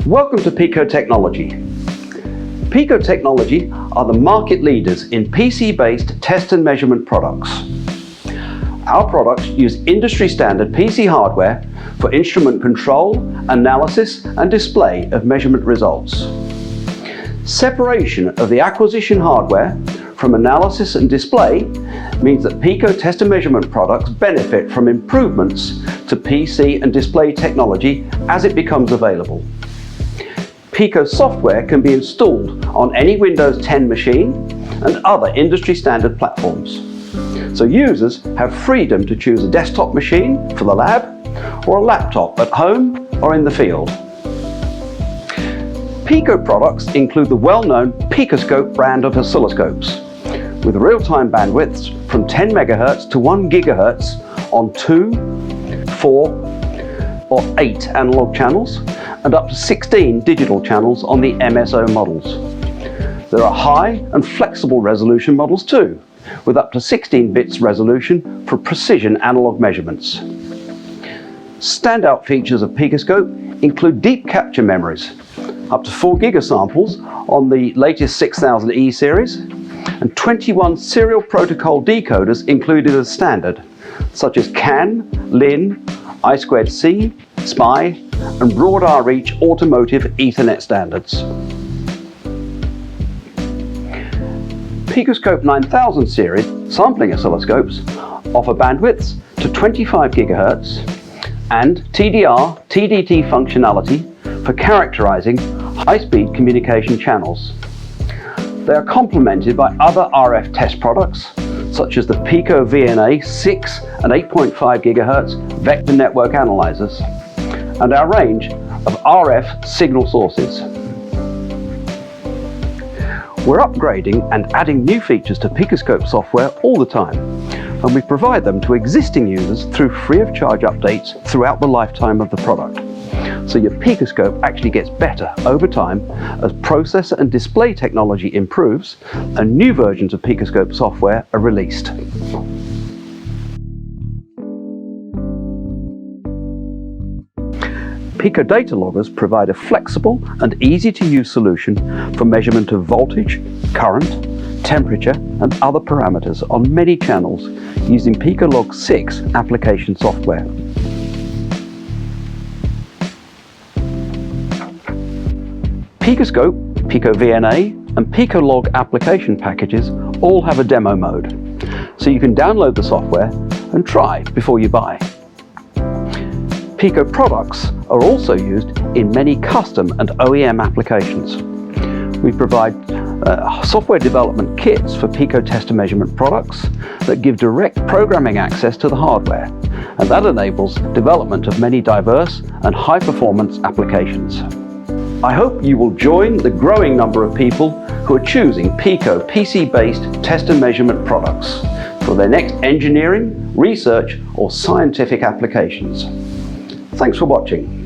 Welcome to Pico Technology. Pico Technology are the market leaders in PC-based test and measurement products. Our products use industry-standard PC hardware for instrument control, analysis and display of measurement results. Separation of the acquisition hardware from analysis and display means that Pico test and measurement products benefit from improvements to PC and display technology as it becomes available. Pico software can be installed on any Windows 10 machine and other industry standard platforms. So users have freedom to choose a desktop machine for the lab or a laptop at home or in the field. Pico products include the well-known PicoScope brand of oscilloscopes with real-time bandwidths from 10 MHz to 1 GHz on 2, 4 or 8 analog channels and up to 16 digital channels on the MSO models. There are high and flexible resolution models too, with up to 16 bits resolution for precision analog measurements. Standout features of PicoScope include deep capture memories, up to 4 gigasamples on the latest 6000E series, and 21 serial protocol decoders included as standard, such as CAN, LIN, I2C, SPI, and broad R-reach automotive Ethernet standards. PicoScope 9000 series sampling oscilloscopes offer bandwidths to 25 GHz and TDR, TDT functionality for characterizing high-speed communication channels. They are complemented by other RF test products, such as the Pico VNA 6 and 8.5 GHz vector network analyzers, and our range of RF signal sources. We're upgrading and adding new features to PicoScope software all the time, and we provide them to existing users through free of charge updates throughout the lifetime of the product. So your PicoScope actually gets better over time as processor and display technology improves and new versions of PicoScope software are released. Pico data loggers provide a flexible and easy to use solution for measurement of voltage, current, temperature and other parameters on many channels using PicoLog 6 application software. PicoScope, Pico VNA and PicoLog application packages all have a demo mode, so you can download the software and try before you buy. Pico products are also used in many custom and OEM applications. We provide software development kits for Pico test and measurement products that give direct programming access to the hardware, and that enables development of many diverse and high-performance applications. I hope you will join the growing number of people who are choosing Pico PC-based test and measurement products for their next engineering, research or scientific applications. Thanks for watching.